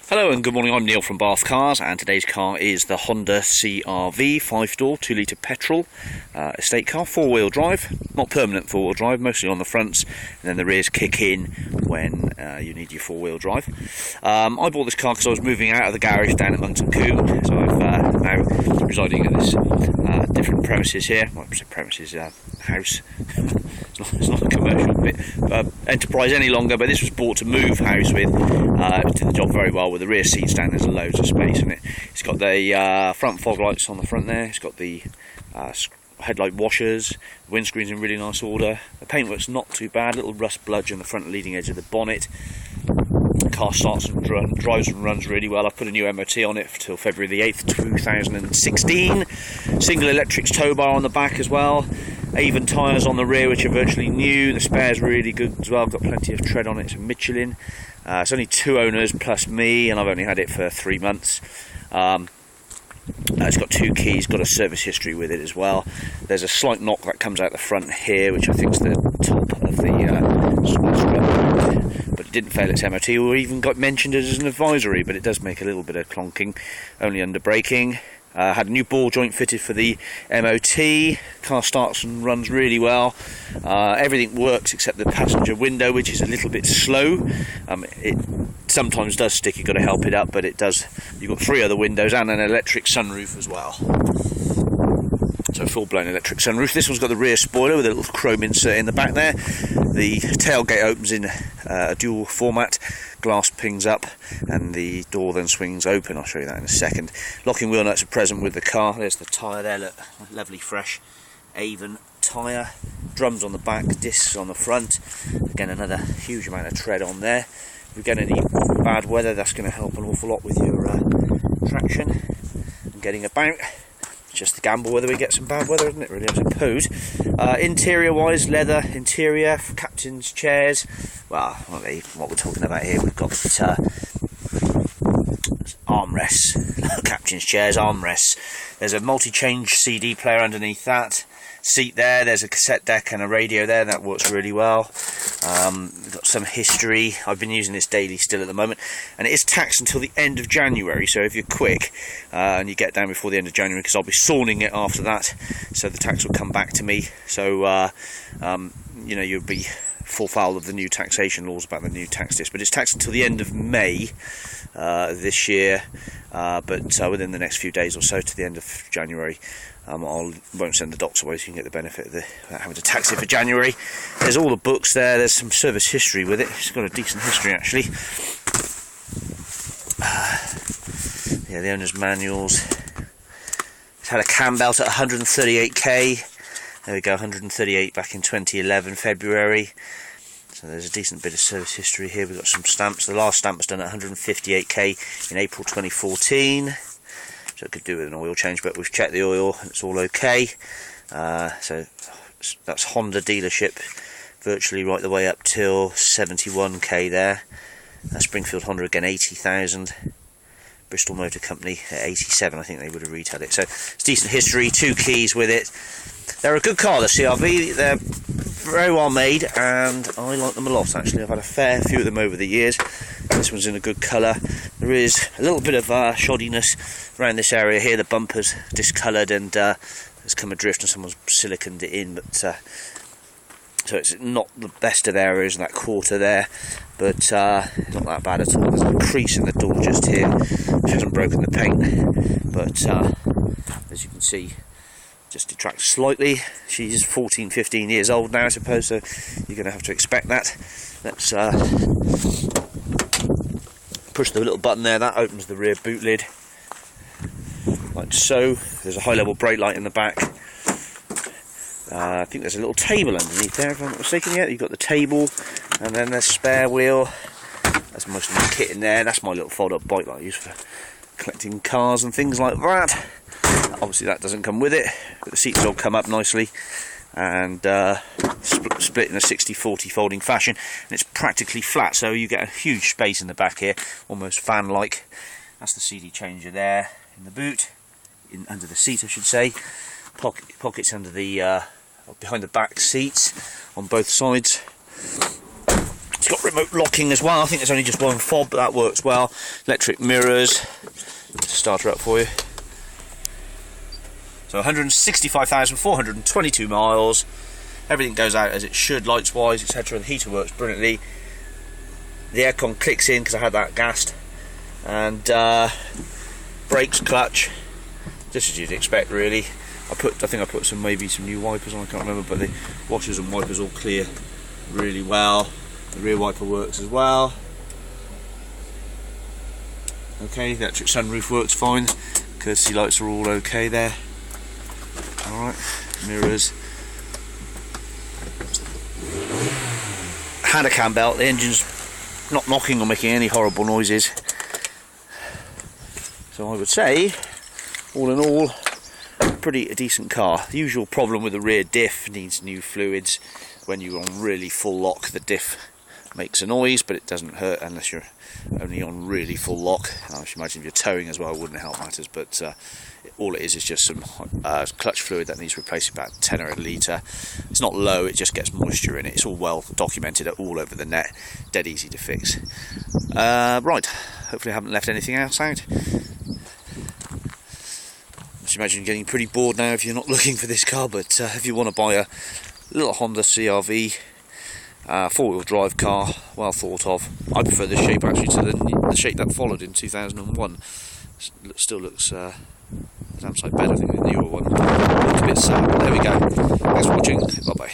Hello and good morning, I'm Neil from Bath Cars, and today's car is the Honda CR-V 5-door 2-litre petrol estate car, 4-wheel drive, not permanent 4-wheel drive, mostly on the fronts, and then the rears kick in when you need your 4-wheel drive. I bought this car because I was moving out of the garage down at Monkton Combe, so I'm now residing at this different premises here. Well, premises, house. It's not a commercial bit, enterprise any longer, but this was bought to move house with. It did the job very well with the rear seats down. There's loads of space in it. It's got the front fog lights on the front there. It's got the headlight washers. The windscreen's in really nice order. The paintwork's not too bad. Little rust bludge on the front leading edge of the bonnet. The car starts and drives and runs really well. I put a new MOT on it till February the 8th, 2016. Single electrics tow bar on the back as well. Avon tyres on the rear, which are virtually new. The spare's really good as well. Got plenty of tread on it. It's a Michelin. It's only 2 owners plus me, and I've only had it for 3 months. It's got 2 keys, got a service history with it as well. There's a slight knock that comes out the front here, which I think is the top of the strut, but it didn't fail its MOT or even got mentioned as an advisory, but it does make a little bit of clonking, only under braking. Had a new ball joint fitted for the MOT. Car starts and runs really well. Everything works except the passenger window, which is a little bit slow. It sometimes does stick, you've got to help it up, but it does. You've got 3 other windows and an electric sunroof as well. So full-blown electric sunroof. This one's got the rear spoiler with a little chrome insert in the back there. The tailgate opens in a dual format. Glass pings up and the door then swings open. I'll show you that in a second. Locking wheel nuts are present with the car. There's the tyre there, look, lovely fresh Avon tyre. Drums on the back, discs on the front. Again, another huge amount of tread on there. If we get any bad weather, that's going to help an awful lot with your traction and getting about. Just the gamble whether we get some bad weather, isn't it, really, I suppose. Interior wise, leather interior, captain's chairs. Well, what we're talking about here, we've got armrests, captain's chairs, armrests. There's a multi-change CD player underneath that seat there. There's a cassette deck and a radio there. That works really well. We've got some history. I've been using this daily still at the moment, and it is taxed until the end of January, so if you're quick and you get down before the end of January, because I'll be sawing it after that, so the tax will come back to me. So you know, you'll be full foul of the new taxation laws about the new tax list, but it's taxed until the end of May this year, but within the next few days or so to the end of January. I won't send the docs away, so you can get the benefit of having to tax it for January. There's all the books there. There's some service history with it. It's got a decent history, actually. Yeah, the owner's manuals. It's had a cam belt at 138k. There we go, 138 back in 2011, February. So there's a decent bit of service history here. We've got some stamps. The last stamp was done at 158k in April 2014. So it could do with an oil change, but we've checked the oil, it's all okay. So that's Honda dealership, virtually right the way up till 71k there. Springfield Honda again, 80,000. Bristol Motor Company at 87, I think they would have retailed it. So it's decent history, 2 keys with it. They're a good car, the CR-V. They're very well made, and I like them a lot, actually. I've had a fair few of them over the years. This one's in a good colour. There is a little bit of shoddiness around this area here. The bumper's discoloured and has come adrift, and someone's siliconed it in, but so it's not the best of areas in that quarter there, but not that bad at all. There's a crease in the door just here, which hasn't broken the paint, but as you can see, just detracts slightly. She's 14-15 years old now, I suppose, so you're going to have to expect that. Let's push the little button there. That opens the rear boot lid, like so. There's a high level brake light in the back. I think there's a little table underneath there, if I'm not mistaken. Yeah, you've got the table, and then the spare wheel. That's most of the kit in there. That's my little fold-up bike that I use for collecting cars and things like that. Obviously that doesn't come with it, but the seats all come up nicely and split in a 60-40 folding fashion, and it's practically flat, so you get a huge space in the back here, almost fan-like. That's the CD changer there in the boot, under the seat I should say. Pockets under the behind the back seats on both sides. It's got remote locking as well. I think there's only just one fob, but that works well. Electric mirrors. Start her up for you. So 165,422 miles. Everything goes out as it should, lights wise, etc. The heater works brilliantly. The aircon clicks in because I had that gassed. And brakes, clutch, just as you'd expect really. I think I put some new wipers on, I can't remember, but the washers and wipers all clear really well. The rear wiper works as well. Okay, the electric sunroof works fine. Courtesy lights are all okay there. Alright, mirrors. Had a cam belt, the engine's not knocking or making any horrible noises. So I would say, all in all, pretty decent car. The usual problem with the rear diff, needs new fluids. When you're on really full lock, the diff makes a noise, but it doesn't hurt unless you're only on really full lock. I should imagine if you're towing as well, it wouldn't help matters, but all it is just some clutch fluid that needs replacing, about 10 or a litre. It's not low, it just gets moisture in it. It's all well documented all over the net, dead easy to fix. Right, hopefully I haven't left anything else out. I should imagine getting pretty bored now if you're not looking for this car, but if you want to buy a little Honda CR-V, four-wheel drive car, well thought of. I prefer this shape actually to the shape that followed in 2001. Still looks a damn sight better, I think, than the newer one. Looks a bit sad, but there we go. Thanks for watching, bye bye.